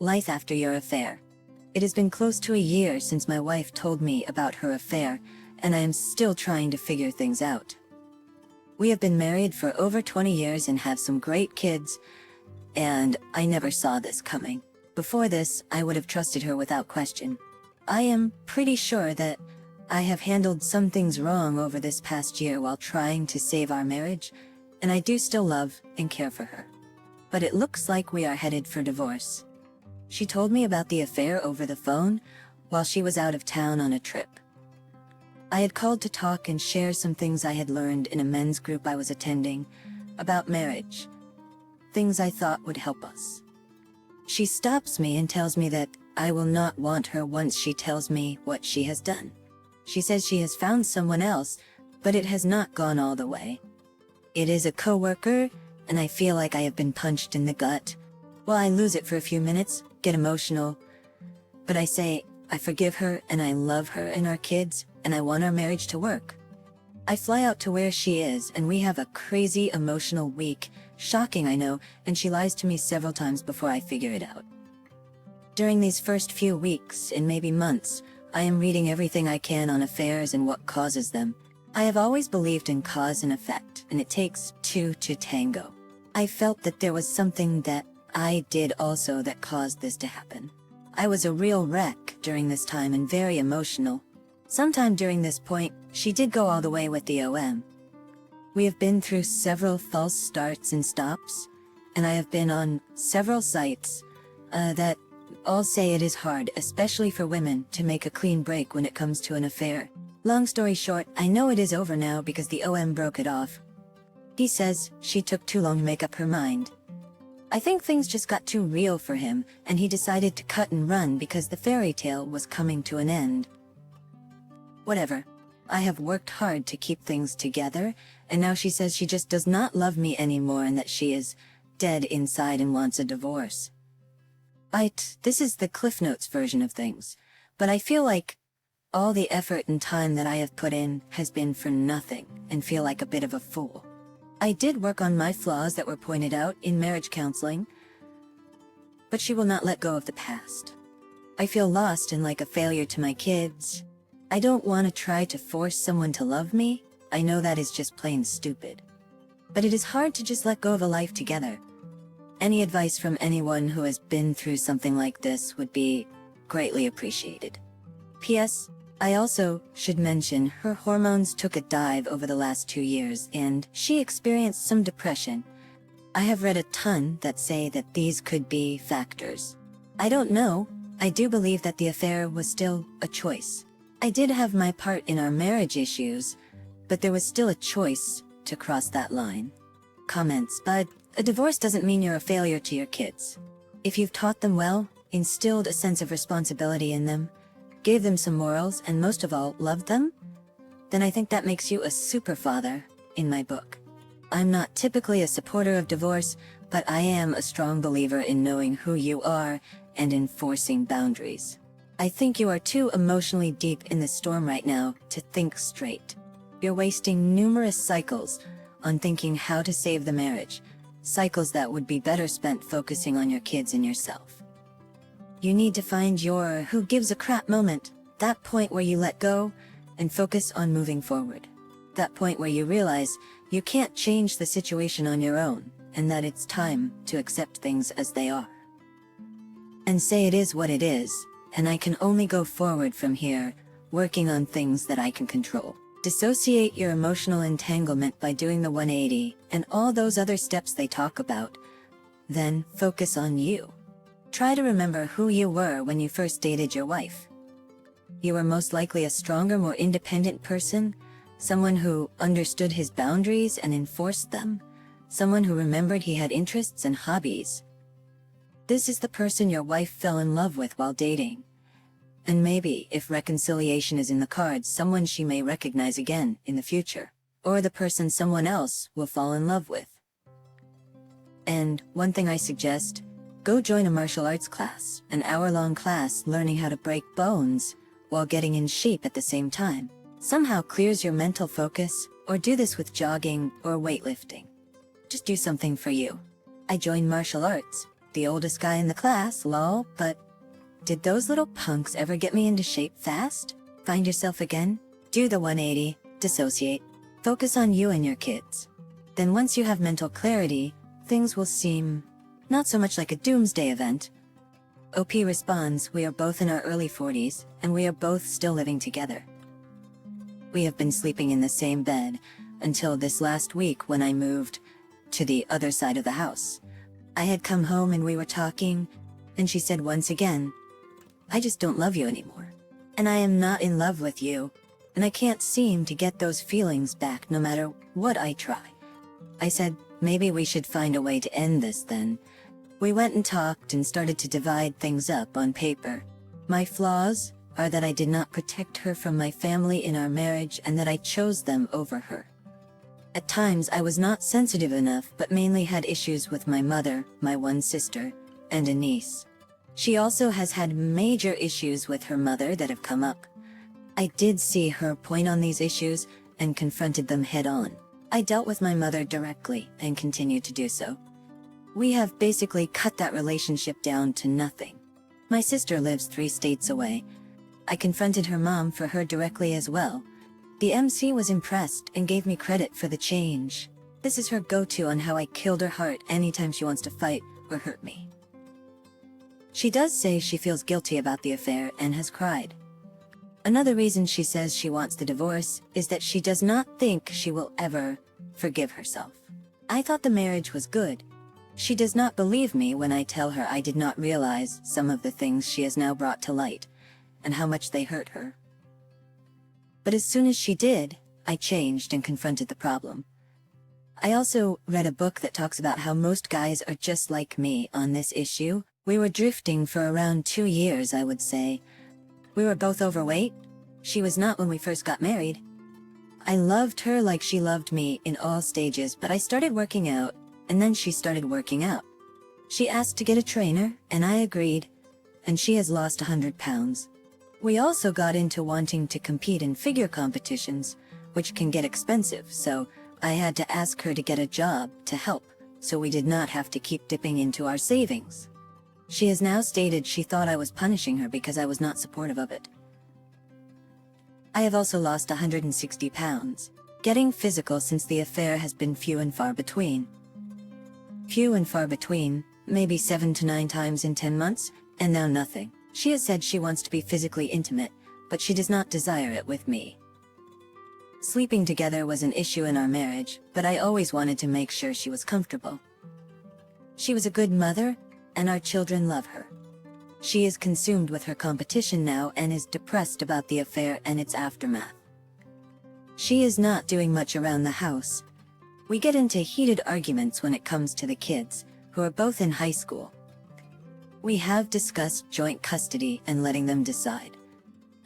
Life after your affair. It has been close to a year since my wife told me about her affair, and I am still trying to figure things out. We have been married for over 20 years and have some great kids, and I never saw this coming. Before this, I would have trusted her without question. I am pretty sure that I have handled some things wrong over this past year while trying to save our marriage, and I do still love and care for her. But it looks like we are headed for divorce. She told me about the affair over the phone while she was out of town on a trip. I had called to talk and share some things I had learned in a men's group I was attending about marriage, things I thought would help us. She stops me and tells me that I will not want her once she tells me what she has done. She says she has found someone else, but it has not gone all the way. It is a coworker, and I feel like I have been punched in the gut. Well, I lose it for a few minutes, get emotional, but I say I forgive her and I love her and our kids, and I want our marriage to work. I fly out to where she is, and we have a crazy emotional week. Shocking, I know, and she lies to me several times before I figure it out. During these first few weeks, and maybe months, I am reading everything I can on affairs and what causes them. I have always believed in cause and effect, and it takes two to tango. I felt that there was something that I did also that caused this to happen. I was a real wreck during this time and very emotional. Sometime during this point, she did go all the way with the OM. We have been through several false starts and stops, and I have been on several sites that all say it is hard, especially for women, to make a clean break when it comes to an affair. Long story short, I know it is over now because the OM broke it off. He says she took too long to make up her mind. I think things just got too real for him, and he decided to cut and run because the fairy tale was coming to an end. Whatever. I have worked hard to keep things together, and now she says she just does not love me anymore and that she is dead inside and wants a divorce. This is the Cliff Notes version of things, but I feel like all the effort and time that I have put in has been for nothing, and feel like a bit of a fool. I did work on my flaws that were pointed out in marriage counseling, but she will not let go of the past. I feel lost and like a failure to my kids. I don't want to try to force someone to love me. I know that is just plain stupid. But it is hard to just let go of a life together. Any advice from anyone who has been through something like this would be greatly appreciated. P.S. I also should mention her hormones took a dive over the last 2 years, and she experienced some depression. I have read a ton that say that these could be factors. I don't know. I do believe that the affair was still a choice. I did have my part in our marriage issues, but there was still a choice to cross that line. Comments, but a divorce doesn't mean you're a failure to your kids. If you've taught them well, instilled a sense of responsibility in them, gave them some morals, and most of all, loved them, then I think that makes you a super father, in my book. I'm not typically a supporter of divorce, but I am a strong believer in knowing who you are and enforcing boundaries. I think you are too emotionally deep in the storm right now to think straight. You're wasting numerous cycles on thinking how to save the marriage, cycles that would be better spent focusing on your kids and yourself. You need to find your who gives a crap moment, that point where you let go and focus on moving forward. That point where you realize you can't change the situation on your own, and that it's time to accept things as they are. And say it is what it is, and I can only go forward from here, working on things that I can control. Dissociate your emotional entanglement by doing the 180 and all those other steps they talk about. Then focus on you. Try to remember who you were when you first dated your wife. You were most likely a stronger, more independent person, someone who understood his boundaries and enforced them, someone who remembered he had interests and hobbies. This is the person your wife fell in love with while dating. And maybe, if reconciliation is in the cards, someone she may recognize again in the future, or the person someone else will fall in love with. And one thing I suggest, go join a martial arts class, an hour-long class learning how to break bones while getting in shape at the same time. Somehow clears your mental focus, or do this with jogging or weightlifting. Just do something for you. I joined martial arts. the oldest guy in the class, lol, but did those little punks ever get me into shape fast? Find yourself again? Do the 180, dissociate, focus on you and your kids. Then once you have mental clarity, things will seem not so much like a doomsday event. OP responds, we are both in our early 40s, and we are both still living together. We have been sleeping in the same bed until this last week when I moved to the other side of the house. I had come home and we were talking, and she said once again, I just don't love you anymore. And I am not in love with you, and I can't seem to get those feelings back no matter what I try. I said, maybe we should find a way to end this then. We went and talked and started to divide things up on paper. My flaws are that I did not protect her from my family in our marriage and that I chose them over her. At times I was not sensitive enough, but mainly had issues with my mother, my one sister, and a niece. She also has had major issues with her mother that have come up. I did see her point on these issues and confronted them head on. I dealt with my mother directly and continue to do so. We have basically cut that relationship down to nothing. My sister lives 3 states away. I confronted her mom for her directly as well. The MC was impressed and gave me credit for the change. This is her go-to on how I killed her heart anytime she wants to fight or hurt me. She does say she feels guilty about the affair and has cried. Another reason she says she wants the divorce is that she does not think she will ever forgive herself. I thought the marriage was good. She does not believe me when I tell her I did not realize some of the things she has now brought to light, and how much they hurt her. But as soon as she did, I changed and confronted the problem. I also read a book that talks about how most guys are just like me on this issue. We were drifting for around 2 years, I would say. We were both overweight. She was not when we first got married. I loved her like she loved me in all stages, but I started working out, and then she started working out. She asked to get a trainer, and I agreed, and she has lost 100 pounds. We also got into wanting to compete in figure competitions, which can get expensive, so I had to ask her to get a job to help, so we did not have to keep dipping into our savings. She has now stated she thought I was punishing her because I was not supportive of it. I have also lost 160 pounds. Getting physical since the affair has been few and far between. Few and far between, maybe 7 to 9 times in 10 months, and now nothing. She has said she wants to be physically intimate, but she does not desire it with me. Sleeping together was an issue in our marriage, but I always wanted to make sure she was comfortable. She was a good mother, and our children love her. She is consumed with her competition now and is depressed about the affair and its aftermath. She is not doing much around the house. We get into heated arguments when it comes to the kids, who are both in high school. We have discussed joint custody and letting them decide.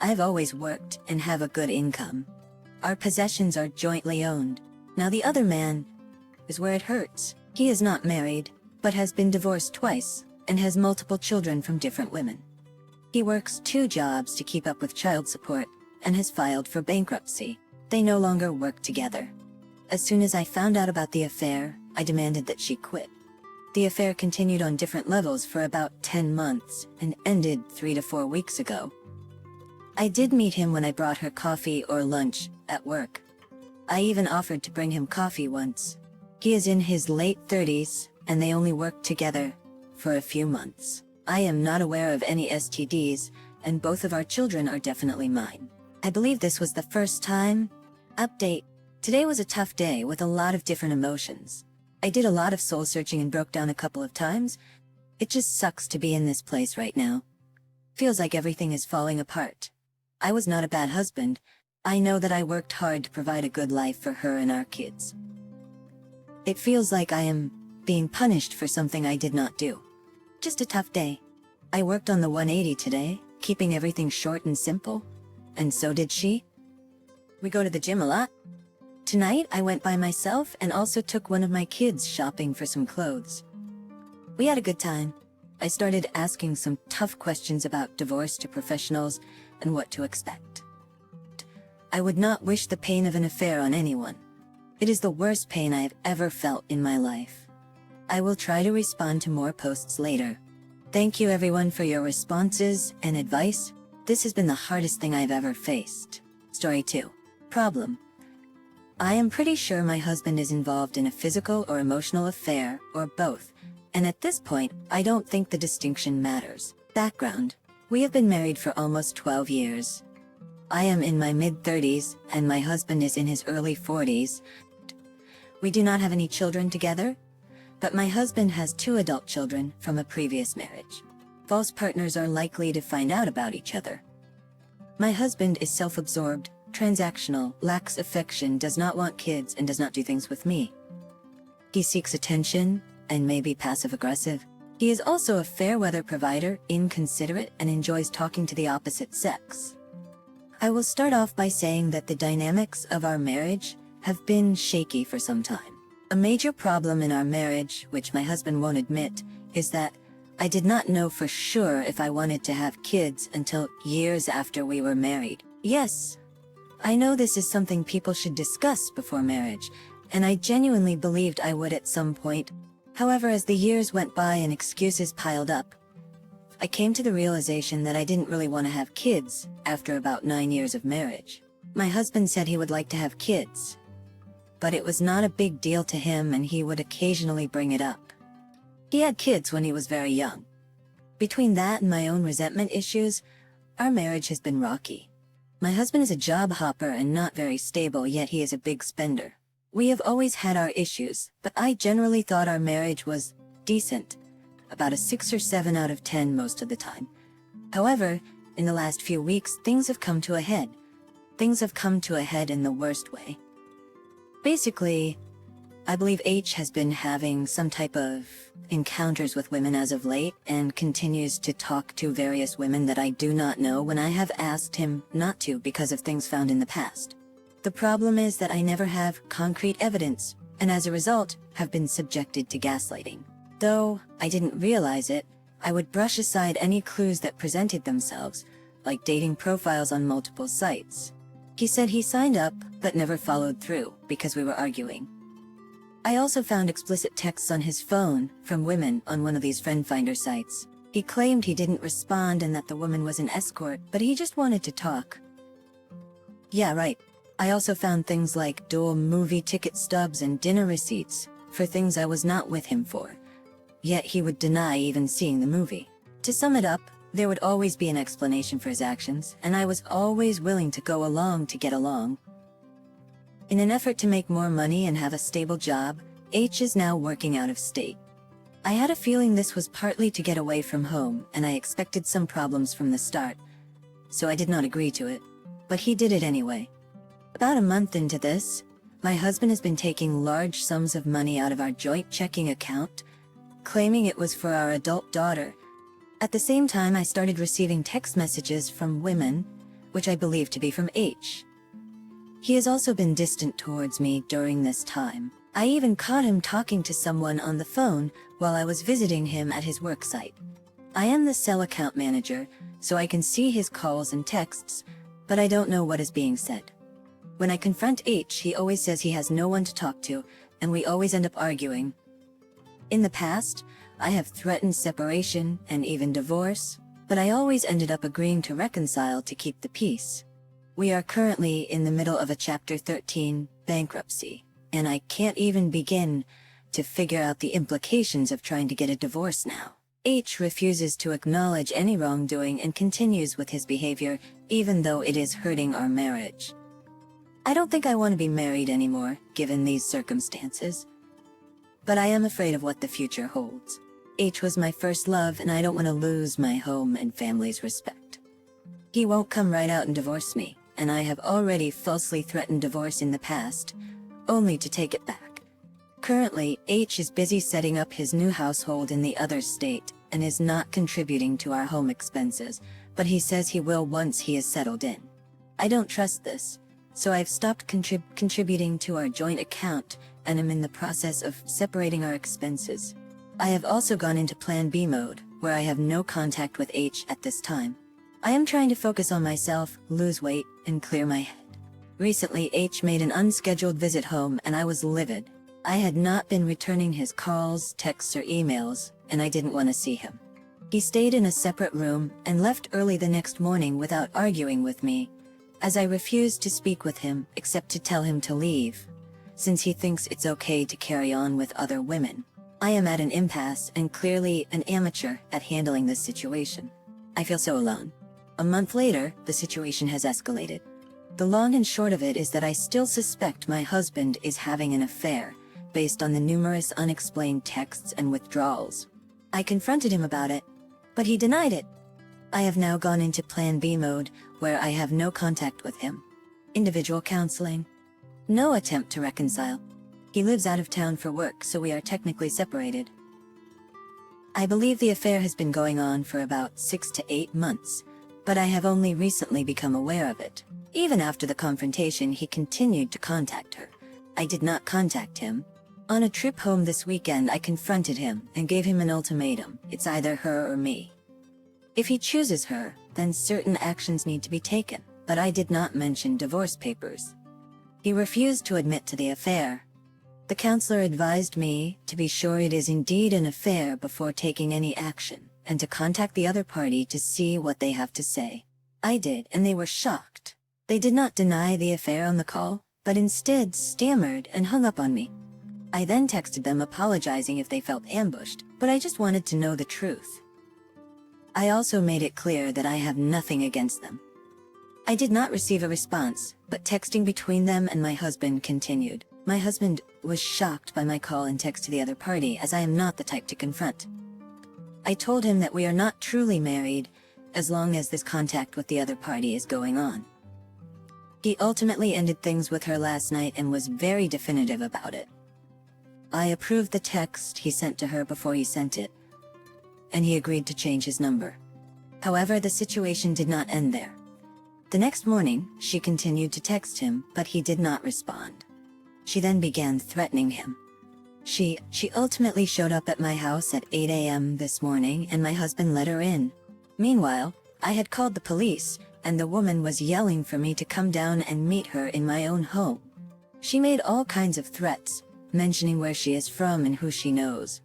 I've always worked and have a good income. Our possessions are jointly owned. Now the other man is where it hurts. He is not married, but has been divorced twice, and has multiple children from different women. He works 2 jobs to keep up with child support, and has filed for bankruptcy. They no longer work together. As soon as I found out about the affair, I demanded that she quit. The affair continued on different levels for about 10 months, and ended 3 to 4 weeks ago. I did meet him when I brought her coffee or lunch at work. I even offered to bring him coffee once. He is in his late 30s, and they only worked together for a few months. I am not aware of any STDs, and both of our children are definitely mine. I believe this was the first time. Update. Today was a tough day with a lot of different emotions. I did a lot of soul searching and broke down a couple of times. It just sucks to be in this place right now. Feels like everything is falling apart. I was not a bad husband. I know that I worked hard to provide a good life for her and our kids. It feels like I am being punished for something I did not do. Just a tough day. I worked on the 180 today, keeping everything short and simple. And so did she. We go to the gym a lot. Tonight I went by myself and also took one of my kids shopping for some clothes. We had a good time. I started asking some tough questions about divorce to professionals and what to expect. I would not wish the pain of an affair on anyone. It is the worst pain I have ever felt in my life. I will try to respond to more posts later. Thank you everyone for your responses and advice. This has been the hardest thing I've ever faced. Story 2. Problem. I am pretty sure my husband is involved in a physical or emotional affair, or both, and at this point, I don't think the distinction matters. Background. We have been married for almost 12 years. I am in my mid-30s, and my husband is in his early 40s. We do not have any children together, but my husband has 2 adult children from a previous marriage. False partners are likely to find out about each other. My husband is self-absorbed, transactional, lacks affection, does not want kids, and does not do things with me. He seeks attention, and may be passive-aggressive. He is also a fair-weather provider, inconsiderate, and enjoys talking to the opposite sex. I will start off by saying that the dynamics of our marriage have been shaky for some time. A major problem in our marriage, which my husband won't admit, is that I did not know for sure if I wanted to have kids until years after we were married. Yes, I know this is something people should discuss before marriage, and I genuinely believed I would at some point. However, as the years went by and excuses piled up, I came to the realization that I didn't really want to have kids after about 9 years of marriage. My husband said he would like to have kids, but it was not a big deal to him and he would occasionally bring it up. He had kids when he was very young. Between that and my own resentment issues, our marriage has been rocky. My husband is a job hopper and not very stable, yet he is a big spender. We have always had our issues, but I generally thought our marriage was decent, about a 6 or 7 out of 10 most of the time. However, in the last few weeks, things have come to a head. Things have come to a head in the worst way. Basically, I believe H has been having some type of encounters with women as of late and continues to talk to various women that I do not know when I have asked him not to because of things found in the past. The problem is that I never have concrete evidence, and as a result, have been subjected to gaslighting. Though I didn't realize it, I would brush aside any clues that presented themselves, like dating profiles on multiple sites. He said he signed up, but never followed through because we were arguing. I also found explicit texts on his phone from women on one of these friend finder sites. He claimed he didn't respond and that the woman was an escort, but he just wanted to talk. Yeah, right. I also found things like dual movie ticket stubs and dinner receipts for things I was not with him for. Yet he would deny even seeing the movie. To sum it up, there would always be an explanation for his actions, and I was always willing to go along to get along. In an effort to make more money and have a stable job, H is now working out of state. I had a feeling this was partly to get away from home, and I expected some problems from the start, so I did not agree to it, but he did it anyway. About a month into this, my husband has been taking large sums of money out of our joint checking account, claiming it was for our adult daughter. At the same time, I started receiving text messages from women, which I believe to be from H. He has also been distant towards me during this time. I even caught him talking to someone on the phone while I was visiting him at his work site. I am the cell account manager, so I can see his calls and texts, but I don't know what is being said. When I confront H, he always says he has no one to talk to, and we always end up arguing. In the past, I have threatened separation and even divorce, but I always ended up agreeing to reconcile to keep the peace. We are currently in the middle of a Chapter 13 bankruptcy, and I can't even begin to figure out the implications of trying to get a divorce now. H refuses to acknowledge any wrongdoing and continues with his behavior, even though it is hurting our marriage. I don't think I want to be married anymore, given these circumstances. But I am afraid of what the future holds. H was my first love, and I don't want to lose my home and family's respect. He won't come right out and divorce me, and I have already falsely threatened divorce in the past, only to take it back. Currently, H is busy setting up his new household in the other state, and is not contributing to our home expenses, but he says he will once he is settled in. I don't trust this, so I've stopped contributing to our joint account, and am in the process of separating our expenses. I have also gone into Plan B mode, where I have no contact with H at this time. I am trying to focus on myself, lose weight, and clear my head. Recently, H made an unscheduled visit home and I was livid. I had not been returning his calls, texts, or emails, and I didn't want to see him. He stayed in a separate room and left early the next morning without arguing with me, as I refused to speak with him except to tell him to leave, since he thinks it's okay to carry on with other women. I am at an impasse and clearly an amateur at handling this situation. I feel so alone. A month later, the situation has escalated. The long and short of it is that I still suspect my husband is having an affair, based on the numerous unexplained texts and withdrawals. I confronted him about it, but he denied it. I have now gone into Plan B mode, where I have no contact with him. Individual counseling. No attempt to reconcile. He lives out of town for work, so we are technically separated. I believe the affair has been going on for about 6 to 8 months, but I have only recently become aware of it. Even after the confrontation, he continued to contact her. I did not contact him. On a trip home this weekend, I confronted him and gave him an ultimatum. It's either her or me. If he chooses her, then certain actions need to be taken, but I did not mention divorce papers. He refused to admit to the affair. The counselor advised me to be sure it is indeed an affair before taking any action, and to contact the other party to see what they have to say. I did, and they were shocked. They did not deny the affair on the call, but instead stammered and hung up on me. I then texted them apologizing if they felt ambushed, but I just wanted to know the truth. I also made it clear that I have nothing against them. I did not receive a response, but texting between them and my husband continued. My husband was shocked by my call and text to the other party, as I am not the type to confront. I told him that we are not truly married, as long as this contact with the other party is going on. He ultimately ended things with her last night and was very definitive about it. I approved the text he sent to her before he sent it, and he agreed to change his number. However, the situation did not end there. The next morning, she continued to text him, but he did not respond. She then began threatening him. She ultimately showed up at my house at 8 a.m. this morning, and my husband let her in. Meanwhile, I had called the police, and the woman was yelling for me to come down and meet her in my own home. She made all kinds of threats, mentioning where she is from and who she knows.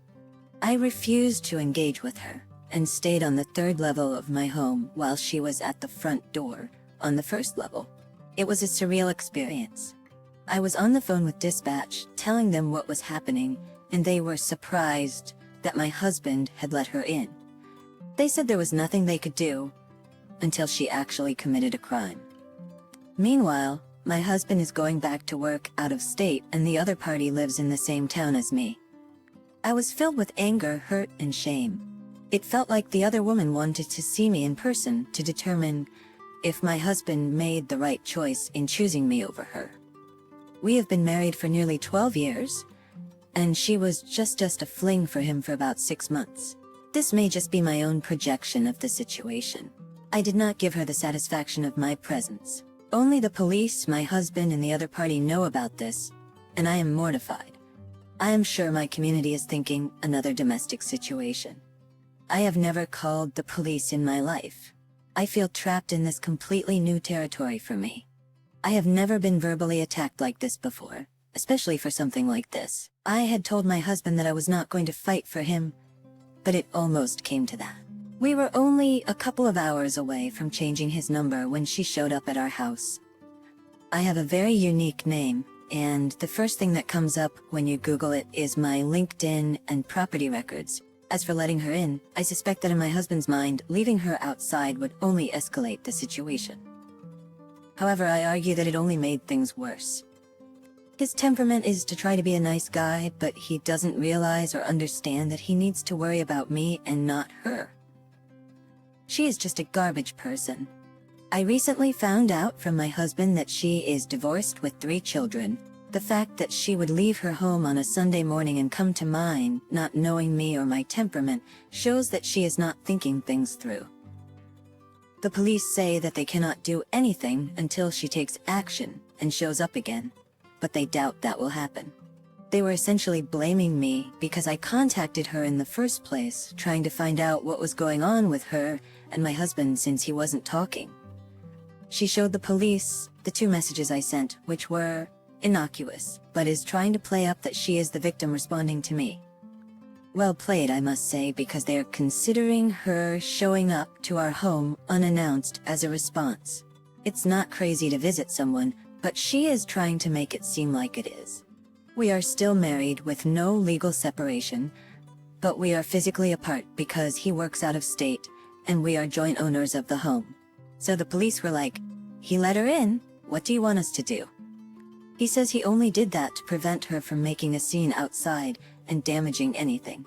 I refused to engage with her, and stayed on the 3rd level of my home while she was at the front door, on the 1st level. It was a surreal experience. I was on the phone with dispatch, telling them what was happening, and they were surprised that my husband had let her in. They said there was nothing they could do, until she actually committed a crime. Meanwhile, my husband is going back to work out of state, and the other party lives in the same town as me. I was filled with anger, hurt, and shame. It felt like the other woman wanted to see me in person to determine if my husband made the right choice in choosing me over her. We have been married for nearly 12 years, and she was just a fling for him for about 6 months. This may just be my own projection of the situation. I did not give her the satisfaction of my presence. Only the police, my husband, and the other party know about this, and I am mortified. I am sure my community is thinking another domestic situation. I have never called the police in my life. I feel trapped in this completely new territory for me. I have never been verbally attacked like this before, especially for something like this. I had told my husband that I was not going to fight for him, but it almost came to that. We were only a couple of hours away from changing his number when she showed up at our house. I have a very unique name, and the first thing that comes up when you Google it is my LinkedIn and property records. As for letting her in, I suspect that in my husband's mind, leaving her outside would only escalate the situation. However, I argue that it only made things worse. His temperament is to try to be a nice guy, but he doesn't realize or understand that he needs to worry about me and not her. She is just a garbage person. I recently found out from my husband that she is divorced with 3 children. The fact that she would leave her home on a Sunday morning and come to mine, not knowing me or my temperament, shows that she is not thinking things through. The police say that they cannot do anything until she takes action and shows up again, but they doubt that will happen. They were essentially blaming me because I contacted her in the first place, trying to find out what was going on with her and my husband since he wasn't talking. She showed the police the 2 messages I sent, which were innocuous, but is trying to play up that she is the victim responding to me. Well played, I must say, because they are considering her showing up to our home unannounced as a response. It's not crazy to visit someone, but she is trying to make it seem like it is. We are still married with no legal separation, but we are physically apart because he works out of state and we are joint owners of the home. So the police were like, "He let her in, what do you want us to do?" He says he only did that to prevent her from making a scene outside and damaging anything.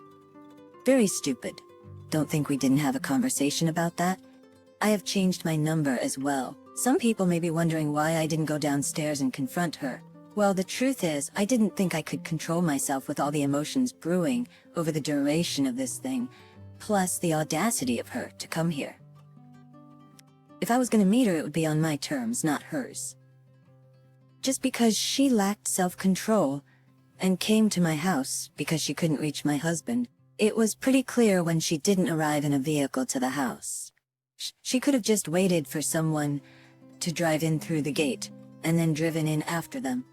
Very stupid. Don't think we didn't have a conversation about that? I have changed my number as well. Some people may be wondering why I didn't go downstairs and confront her. Well, the truth is, I didn't think I could control myself with all the emotions brewing over the duration of this thing, plus the audacity of her to come here. If I was gonna meet her, it would be on my terms, not hers. Just because she lacked self-control and came to my house because she couldn't reach my husband, it was pretty clear when she didn't arrive in a vehicle to the house. She could have just waited for someone to drive in through the gate and then driven in after them.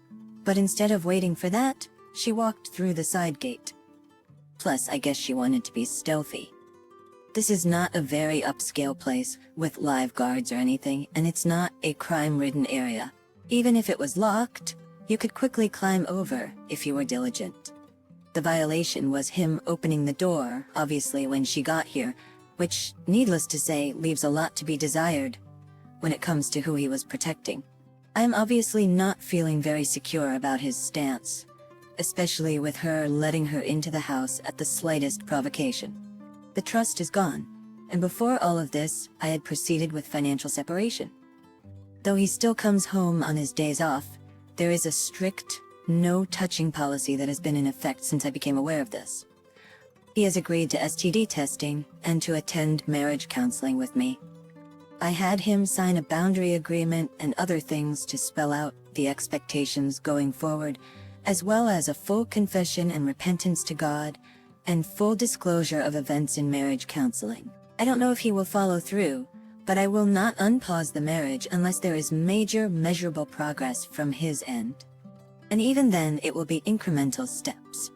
But instead of waiting for that, she walked through the side gate. Plus, I guess she wanted to be stealthy. This is not a very upscale place with live guards or anything, and it's not a crime-ridden area. Even if it was locked, you could quickly climb over if you were diligent. The violation was him opening the door, obviously, when she got here, which, needless to say, leaves a lot to be desired when it comes to who he was protecting. I am obviously not feeling very secure about his stance, especially with her letting her into the house at the slightest provocation. The trust is gone, and before all of this, I had proceeded with financial separation. Though he still comes home on his days off, there is a strict, no-touching policy that has been in effect since I became aware of this. He has agreed to STD testing and to attend marriage counseling with me. I had him sign a boundary agreement and other things to spell out the expectations going forward, as well as a full confession and repentance to God, and full disclosure of events in marriage counseling. I don't know if he will follow through, but I will not unpause the marriage unless there is major, measurable progress from his end. And even then, it will be incremental steps.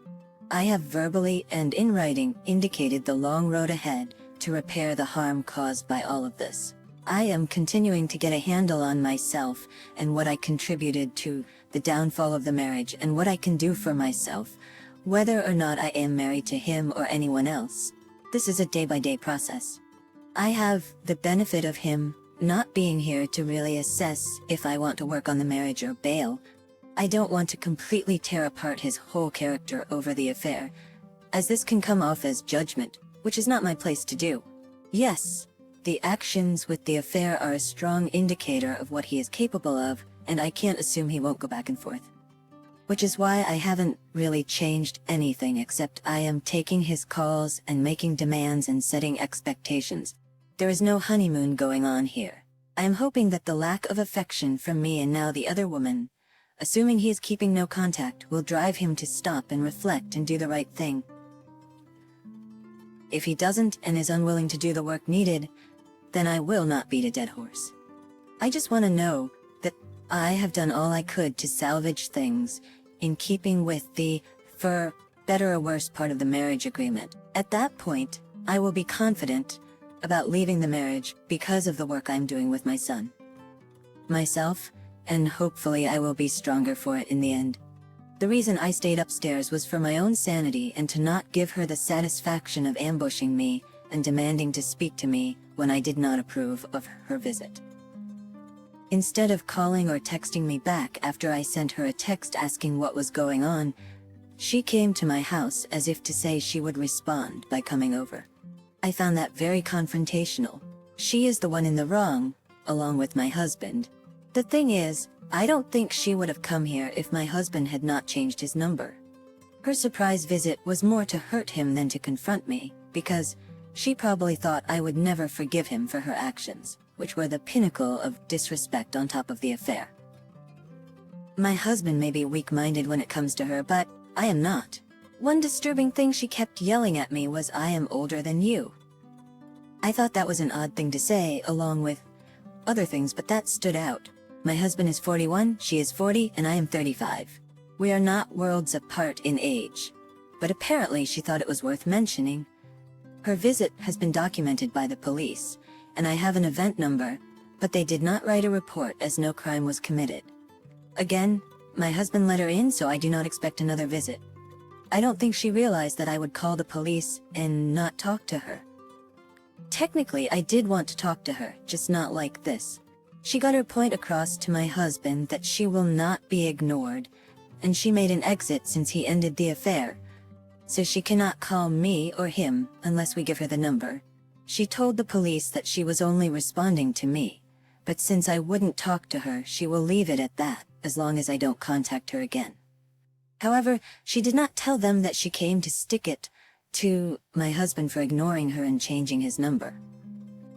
I have verbally and in writing indicated the long road ahead to repair the harm caused by all of this. I am continuing to get a handle on myself and what I contributed to the downfall of the marriage and what I can do for myself, whether or not I am married to him or anyone else. This is a day-by-day process. I have the benefit of him not being here to really assess if I want to work on the marriage or bail. I don't want to completely tear apart his whole character over the affair, as this can come off as judgment, which is not my place to do. Yes, the actions with the affair are a strong indicator of what he is capable of, and I can't assume he won't go back and forth. Which is why I haven't really changed anything, except I am taking his calls and making demands and setting expectations. There is no honeymoon going on here. I am hoping that the lack of affection from me and now the other woman, assuming he is keeping no contact, will drive him to stop and reflect and do the right thing. If he doesn't and is unwilling to do the work needed, then I will not beat a dead horse. I just want to know that I have done all I could to salvage things in keeping with the, for better or worse, part of the marriage agreement. At that point, I will be confident about leaving the marriage because of the work I'm doing with my son. Myself, and hopefully I will be stronger for it in the end. The reason I stayed upstairs was for my own sanity and to not give her the satisfaction of ambushing me and demanding to speak to me when I did not approve of her visit. Instead of calling or texting me back after I sent her a text asking what was going on, she came to my house as if to say she would respond by coming over. I found that very confrontational. She is the one in the wrong, along with my husband. The thing is, I don't think she would have come here if my husband had not changed his number. Her surprise visit was more to hurt him than to confront me, because she probably thought I would never forgive him for her actions, which were the pinnacle of disrespect on top of the affair. My husband may be weak-minded when it comes to her, but I am not. One disturbing thing she kept yelling at me was, "I am older than you." I thought that was an odd thing to say, along with other things, but that stood out. My husband is 41, she is 40, and I am 35. We are not worlds apart in age. But apparently she thought it was worth mentioning. Her visit has been documented by the police, and I have an event number, but they did not write a report as no crime was committed. Again, my husband let her in, so I do not expect another visit. I don't think she realized that I would call the police and not talk to her. Technically, I did want to talk to her, just not like this. She got her point across to my husband that she will not be ignored, and she made an exit since he ended the affair, so she cannot call me or him unless we give her the number. She told the police that she was only responding to me, but since I wouldn't talk to her, she will leave it at that, as long as I don't contact her again. However, she did not tell them that she came to stick it to my husband for ignoring her and changing his number.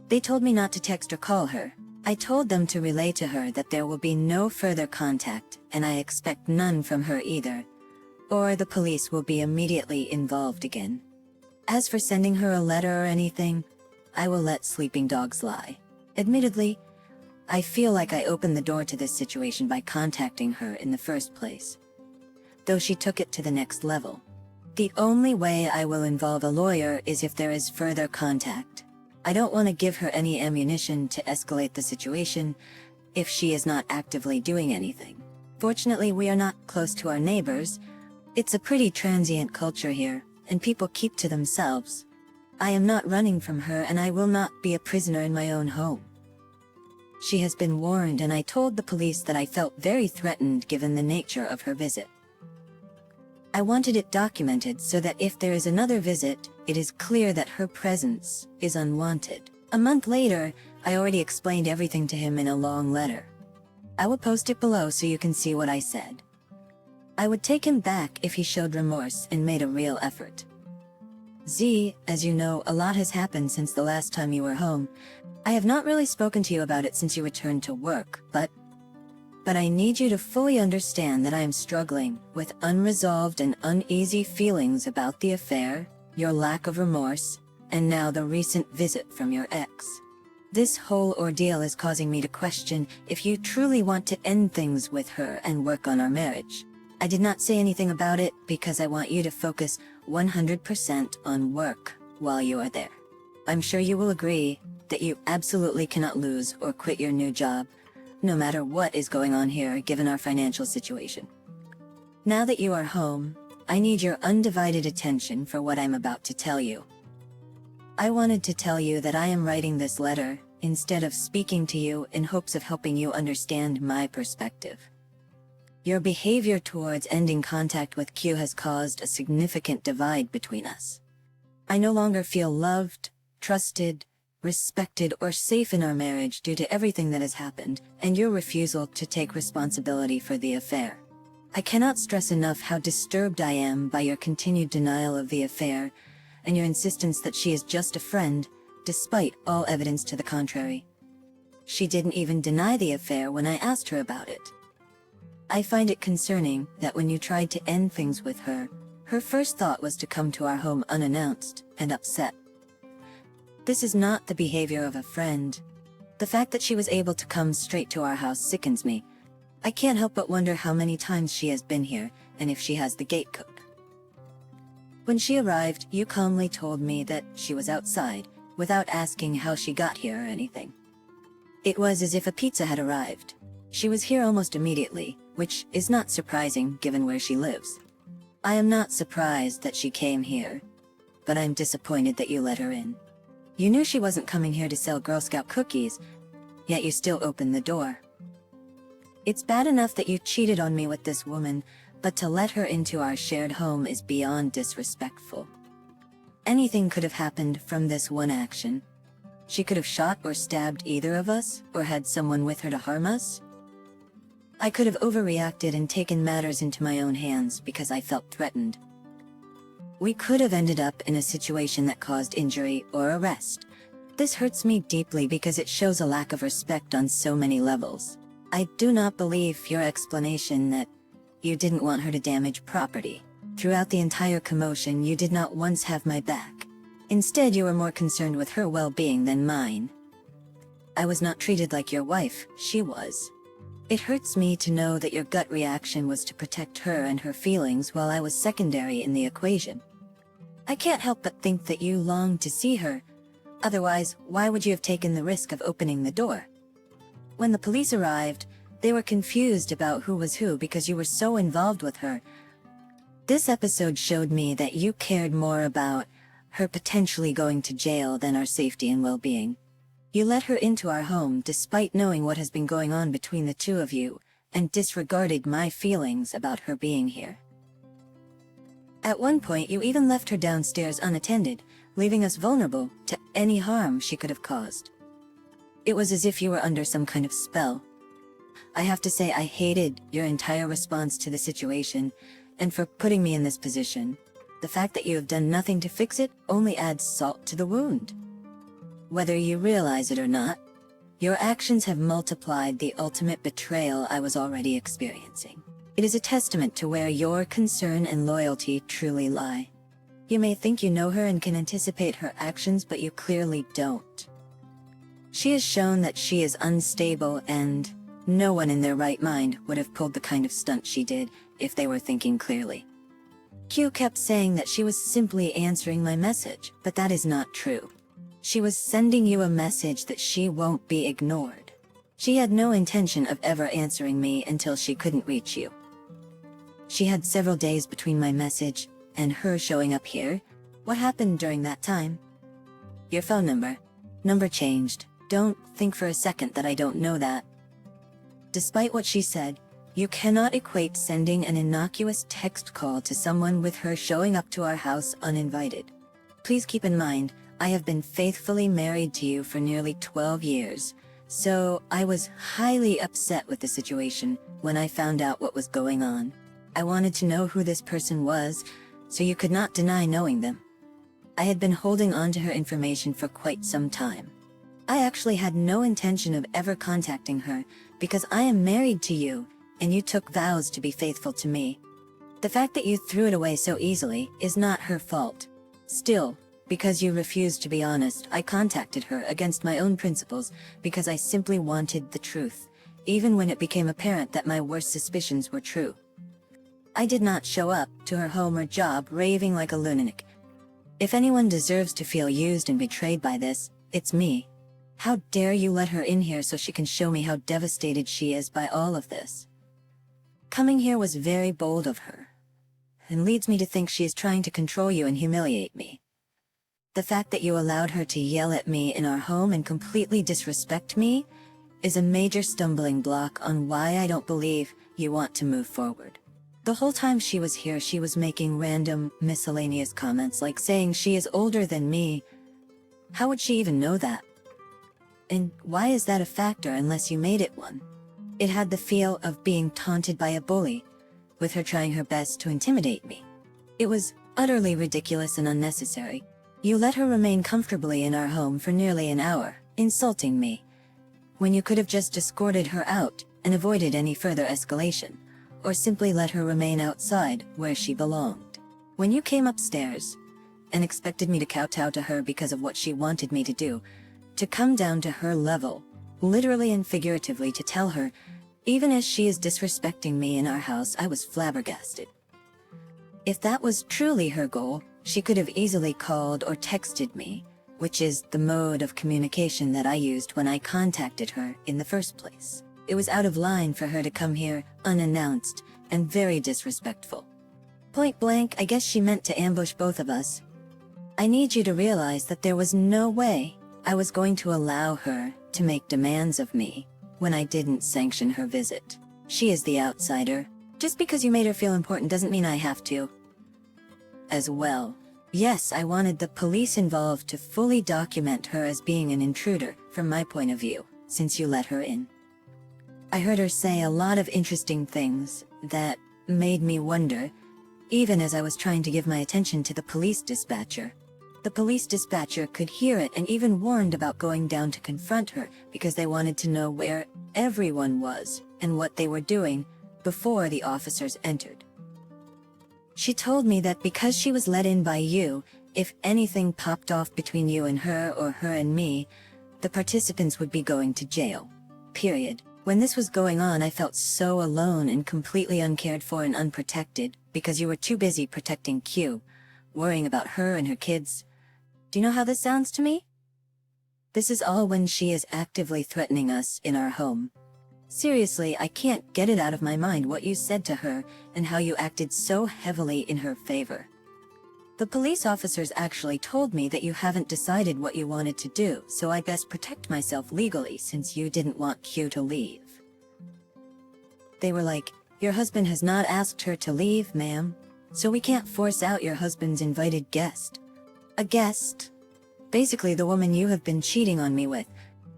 They told me not to text or call her. I told them to relay to her that there will be no further contact, and I expect none from her either, or the police will be immediately involved again. As for sending her a letter or anything, I will let sleeping dogs lie. Admittedly, I feel like I opened the door to this situation by contacting her in the first place, though she took it to the next level. The only way I will involve a lawyer is if there is further contact. I don't want to give her any ammunition to escalate the situation if she is not actively doing anything. Fortunately, we are not close to our neighbors. It's a pretty transient culture here, and people keep to themselves. I am not running from her, and I will not be a prisoner in my own home. She has been warned, and I told the police that I felt very threatened given the nature of her visit. I wanted it documented so that if there is another visit, it is clear that her presence is unwanted. A month later, I already explained everything to him in a long letter. I will post it below so you can see what I said. I would take him back if he showed remorse and made a real effort. Z, as you know, a lot has happened since the last time you were home. I have not really spoken to you about it since you returned to work, but I need you to fully understand that I am struggling with unresolved and uneasy feelings about the affair, your lack of remorse, and now the recent visit from your ex. This whole ordeal is causing me to question if you truly want to end things with her and work on our marriage. I did not say anything about it because I want you to focus 100% on work while you are there. I'm sure you will agree that you absolutely cannot lose or quit your new job, no matter what is going on here given our financial situation. Now that you are home, I need your undivided attention for what I'm about to tell you. I wanted to tell you that I am writing this letter instead of speaking to you in hopes of helping you understand my perspective. Your behavior towards ending contact with Q has caused a significant divide between us. I no longer feel loved, trusted, respected, or safe in our marriage due to everything that has happened, and your refusal to take responsibility for the affair. I cannot stress enough how disturbed I am by your continued denial of the affair, and your insistence that she is just a friend, despite all evidence to the contrary. She didn't even deny the affair when I asked her about it. I find it concerning that when you tried to end things with her, her first thought was to come to our home unannounced and upset. This is not the behavior of a friend. The fact that she was able to come straight to our house sickens me. I can't help but wonder how many times she has been here, and if she has the gate code. When she arrived, you calmly told me that she was outside, without asking how she got here or anything. It was as if a pizza had arrived. She was here almost immediately, which is not surprising given where she lives. I am not surprised that she came here, but I'm disappointed that you let her in. You knew she wasn't coming here to sell Girl Scout cookies, yet you still opened the door. It's bad enough that you cheated on me with this woman, but to let her into our shared home is beyond disrespectful. Anything could have happened from this one action. She could have shot or stabbed either of us, or had someone with her to harm us. I could have overreacted and taken matters into my own hands because I felt threatened. We could have ended up in a situation that caused injury or arrest. This hurts me deeply because it shows a lack of respect on so many levels. I do not believe your explanation that you didn't want her to damage property. Throughout the entire commotion, you did not once have my back. Instead, you were more concerned with her well-being than mine. I was not treated like your wife, she was. It hurts me to know that your gut reaction was to protect her and her feelings while I was secondary in the equation. I can't help but think that you longed to see her. Otherwise, why would you have taken the risk of opening the door? When the police arrived, they were confused about who was who because you were so involved with her. This episode showed me that you cared more about her potentially going to jail than our safety and well-being. You let her into our home despite knowing what has been going on between the two of you, and disregarded my feelings about her being here. At one point, you even left her downstairs unattended, leaving us vulnerable to any harm she could have caused. It was as if you were under some kind of spell. I have to say I hated your entire response to the situation, and for putting me in this position. The fact that you have done nothing to fix it only adds salt to the wound. Whether you realize it or not, your actions have multiplied the ultimate betrayal I was already experiencing. It is a testament to where your concern and loyalty truly lie. You may think you know her and can anticipate her actions, but you clearly don't. She has shown that she is unstable, and no one in their right mind would have pulled the kind of stunt she did if they were thinking clearly. Q kept saying that she was simply answering my message, but that is not true. She was sending you a message that she won't be ignored. She had no intention of ever answering me until she couldn't reach you. She had several days between my message and her showing up here. What happened during that time? Your phone number changed. Don't think for a second that I don't know that. Despite what she said, you cannot equate sending an innocuous text call to someone with her showing up to our house uninvited. Please keep in mind, I have been faithfully married to you for nearly 12 years, so I was highly upset with the situation when I found out what was going on. I wanted to know who this person was, so you could not deny knowing them. I had been holding on to her information for quite some time. I actually had no intention of ever contacting her because I am married to you, and you took vows to be faithful to me. The fact that you threw it away so easily is not her fault. Still, because you refused to be honest, I contacted her against my own principles because I simply wanted the truth, even when it became apparent that my worst suspicions were true. I did not show up to her home or job raving like a lunatic. If anyone deserves to feel used and betrayed by this, it's me. How dare you let her in here so she can show me how devastated she is by all of this? Coming here was very bold of her, and leads me to think she is trying to control you and humiliate me. The fact that you allowed her to yell at me in our home and completely disrespect me is a major stumbling block on why I don't believe you want to move forward. The whole time she was here, she was making random, miscellaneous comments like saying she is older than me. How would she even know that? And why is that a factor unless you made it one? It had the feel of being taunted by a bully, with her trying her best to intimidate me. It was utterly ridiculous and unnecessary. You let her remain comfortably in our home for nearly an hour, insulting me, when you could have just escorted her out and avoided any further escalation, or simply let her remain outside where she belonged. When you came upstairs and expected me to kowtow to her because of what she wanted me to do, to come down to her level, literally and figuratively to tell her, even as she is disrespecting me in our house, I was flabbergasted. If that was truly her goal, she could have easily called or texted me, which is the mode of communication that I used when I contacted her in the first place. It was out of line for her to come here unannounced and very disrespectful. Point blank, I guess she meant to ambush both of us. I need you to realize that there was no way I was going to allow her to make demands of me when I didn't sanction her visit. She is the outsider. Just because you made her feel important doesn't mean I have to. As well, yes, I wanted the police involved to fully document her as being an intruder from my point of view, since you let her in. I heard her say a lot of interesting things that made me wonder, even as I was trying to give my attention to the police dispatcher. The police dispatcher could hear it and even warned about going down to confront her because they wanted to know where everyone was and what they were doing before the officers entered. She told me that because she was let in by you, if anything popped off between you and her or her and me, the participants would be going to jail. Period. When this was going on, I felt so alone and completely uncared for and unprotected because you were too busy protecting Q, worrying about her and her kids. Do you know how this sounds to me? This is all when she is actively threatening us in our home. Seriously, I can't get it out of my mind what you said to her and how you acted so heavily in her favor. The police officers actually told me that you haven't decided what you wanted to do, so I best protect myself legally since you didn't want Q to leave. They were like, your husband has not asked her to leave, ma'am, so we can't force out your husband's invited guest. A guest? Basically the woman you have been cheating on me with.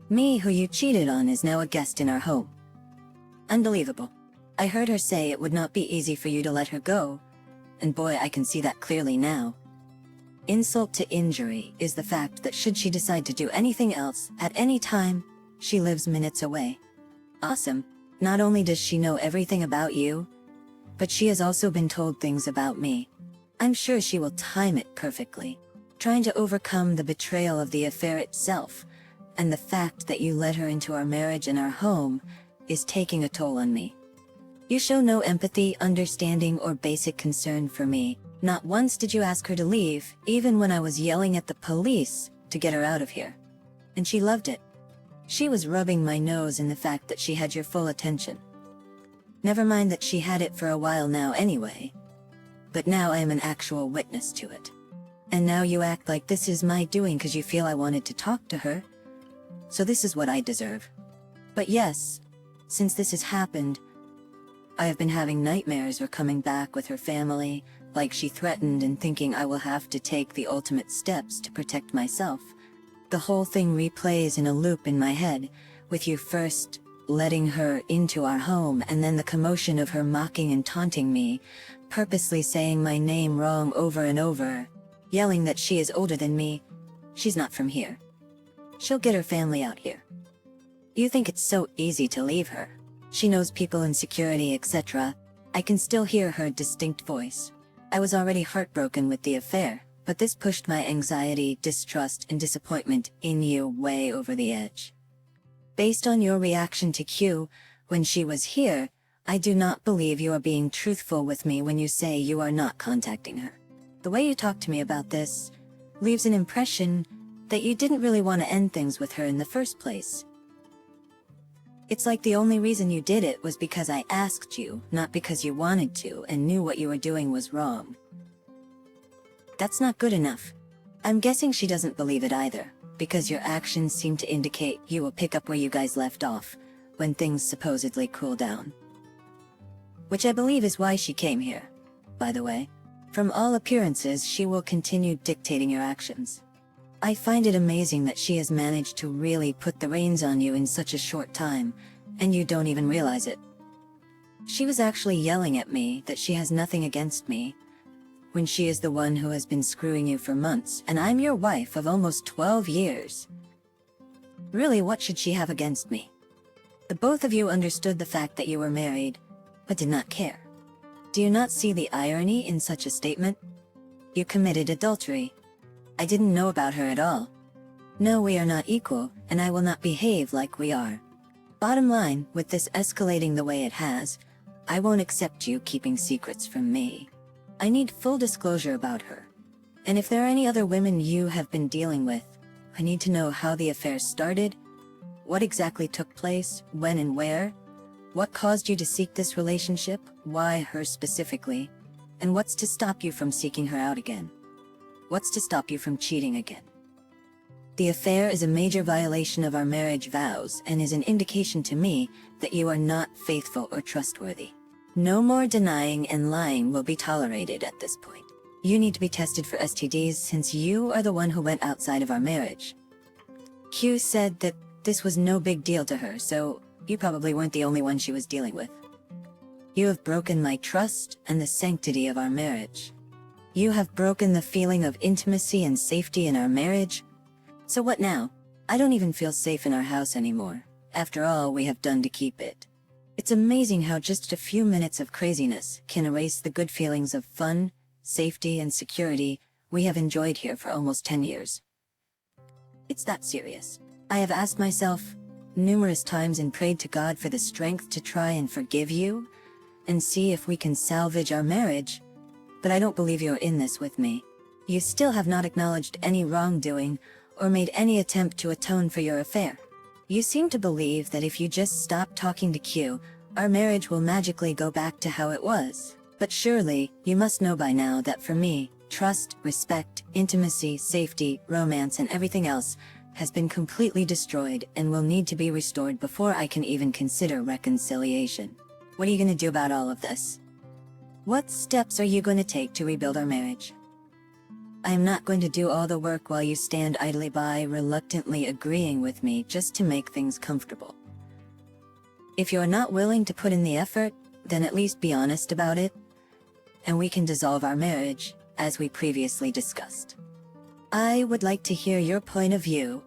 Me, who you cheated on, is now a guest in our home. Unbelievable. I heard her say it would not be easy for you to let her go. And boy, I can see that clearly now. Insult to injury is the fact that should she decide to do anything else, at any time, she lives minutes away. Awesome. Not only does she know everything about you, but she has also been told things about me. I'm sure she will time it perfectly, trying to overcome the betrayal of the affair itself, and the fact that you let her into our marriage and our home is taking a toll on me. You show no empathy, understanding, or basic concern for me. Not once did you ask her to leave, even when I was yelling at the police to get her out of here. And she loved it. She was rubbing my nose in the fact that she had your full attention. Never mind that she had it for a while now anyway. But now I am an actual witness to it. And now you act like this is my doing because you feel I wanted to talk to her. So this is what I deserve. But yes, since this has happened, I have been having nightmares or coming back with her family, like she threatened, and thinking I will have to take the ultimate steps to protect myself. The whole thing replays in a loop in my head, with you first letting her into our home and then the commotion of her mocking and taunting me, purposely saying my name wrong over and over, yelling that she is older than me. She's not from here. She'll get her family out here. You think it's so easy to leave her. She knows people in security, etc. I can still hear her distinct voice. I was already heartbroken with the affair, but this pushed my anxiety, distrust, and disappointment in you way over the edge. Based on your reaction to Q when she was here, I do not believe you are being truthful with me when you say you are not contacting her. The way you talk to me about this leaves an impression that you didn't really want to end things with her in the first place. It's like the only reason you did it was because I asked you, not because you wanted to and knew what you were doing was wrong. That's not good enough. I'm guessing she doesn't believe it either, because your actions seem to indicate you will pick up where you guys left off, when things supposedly cool down. Which I believe is why she came here, by the way. From all appearances, she will continue dictating your actions. I find it amazing that she has managed to really put the reins on you in such a short time, and you don't even realize it. She was actually yelling at me that she has nothing against me, when she is the one who has been screwing you for months, and I'm your wife of almost 12 years. Really, what should she have against me? The both of you understood the fact that you were married, but did not care. Do you not see the irony in such a statement? You committed adultery. I didn't know about her at all. No, we are not equal, and I will not behave like we are. Bottom line, with this escalating the way it has, I won't accept you keeping secrets from me. I need full disclosure about her. And if there are any other women you have been dealing with, I need to know how the affair started, what exactly took place, when and where, what caused you to seek this relationship, why her specifically, and what's to stop you from seeking her out again. What's to stop you from cheating again? The affair is a major violation of our marriage vows and is an indication to me that you are not faithful or trustworthy. No more denying and lying will be tolerated at this point. You need to be tested for STDs since you are the one who went outside of our marriage. Q said that this was no big deal to her, so you probably weren't the only one she was dealing with. You have broken my trust and the sanctity of our marriage. You have broken the feeling of intimacy and safety in our marriage. So what now? I don't even feel safe in our house anymore, after all we have done to keep it. It's amazing how just a few minutes of craziness can erase the good feelings of fun, safety, and security we have enjoyed here for almost 10 years. It's that serious. I have asked myself, numerous times and prayed to God for the strength to try and forgive you and see if we can salvage our marriage, but I don't believe you're in this with me. You still have not acknowledged any wrongdoing or made any attempt to atone for your affair. You seem to believe that if you just stop talking to Q, our marriage will magically go back to how it was. But surely, you must know by now that for me, trust, respect, intimacy, safety, romance, and everything else has been completely destroyed and will need to be restored before I can even consider reconciliation. What are you going to do about all of this? What steps are you going to take to rebuild our marriage? I am not going to do all the work while you stand idly by, reluctantly agreeing with me just to make things comfortable. If you're not willing to put in the effort, then at least be honest about it, and we can dissolve our marriage, as we previously discussed. I would like to hear your point of view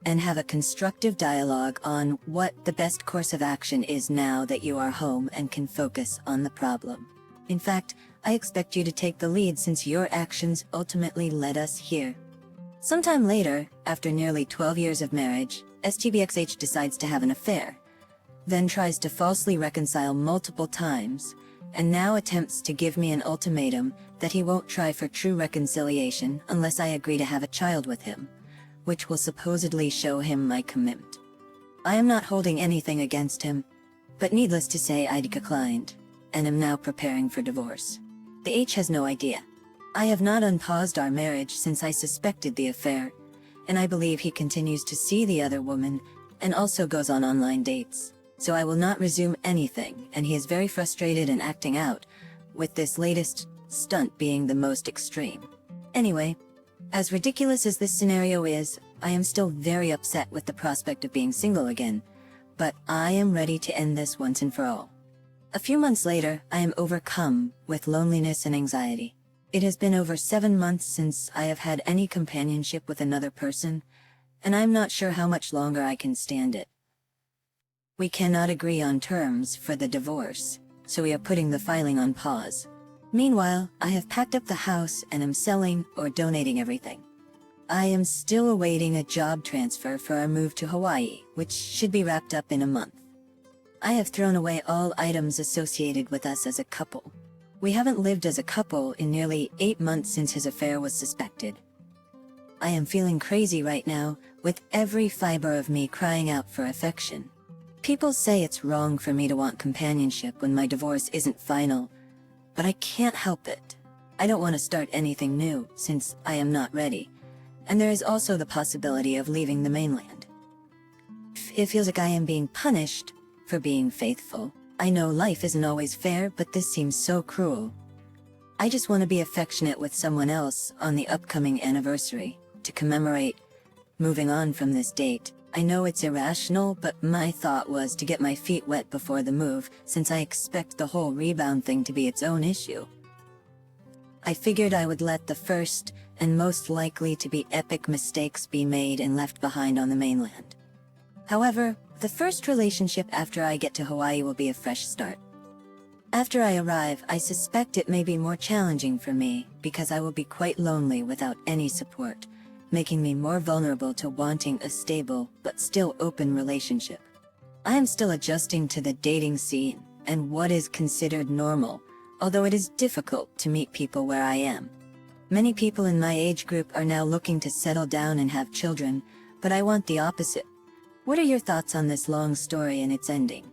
and have a constructive dialogue on what the best course of action is now that you are home and can focus on the problem. In fact, I expect you to take the lead since your actions ultimately led us here. Sometime later, after nearly 12 years of marriage, STBXH decides to have an affair, then tries to falsely reconcile multiple times, and now attempts to give me an ultimatum that he won't try for true reconciliation unless I agree to have a child with him, which will supposedly show him my commitment. I am not holding anything against him, but needless to say I declined, and am now preparing for divorce. The H has no idea. I have not unpaused our marriage since I suspected the affair, and I believe he continues to see the other woman and also goes on online dates. So I will not resume anything, and he is very frustrated and acting out, with this latest stunt being the most extreme. Anyway, as ridiculous as this scenario is, I am still very upset with the prospect of being single again, but I am ready to end this once and for all. A few months later, I am overcome with loneliness and anxiety. It has been over 7 months since I have had any companionship with another person, and I'm not sure how much longer I can stand it. We cannot agree on terms for the divorce, so we are putting the filing on pause. Meanwhile, I have packed up the house and am selling or donating everything. I am still awaiting a job transfer for our move to Hawaii, which should be wrapped up in a month. I have thrown away all items associated with us as a couple. We haven't lived as a couple in nearly 8 months since his affair was suspected. I am feeling crazy right now, with every fiber of me crying out for affection. People say it's wrong for me to want companionship when my divorce isn't final, but I can't help it. I don't want to start anything new, since I am not ready, and there is also the possibility of leaving the mainland. It feels like I am being punished for being faithful. I know life isn't always fair, but this seems so cruel. I just want to be affectionate with someone else on the upcoming anniversary, to commemorate moving on from this date. I know it's irrational, but my thought was to get my feet wet before the move, since I expect the whole rebound thing to be its own issue. I figured I would let the first, and most likely to be epic mistakes be made and left behind on the mainland. However, the first relationship after I get to Hawaii will be a fresh start. After I arrive, I suspect it may be more challenging for me, because I will be quite lonely without any support, making me more vulnerable to wanting a stable, but still open relationship. I am still adjusting to the dating scene, and what is considered normal, although it is difficult to meet people where I am. Many people in my age group are now looking to settle down and have children, but I want the opposite. What are your thoughts on this long story and its ending?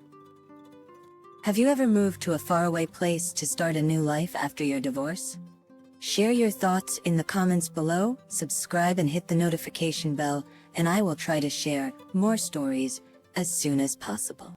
Have you ever moved to a faraway place to start a new life after your divorce? Share your thoughts in the comments below, subscribe and hit the notification bell, and I will try to share more stories as soon as possible.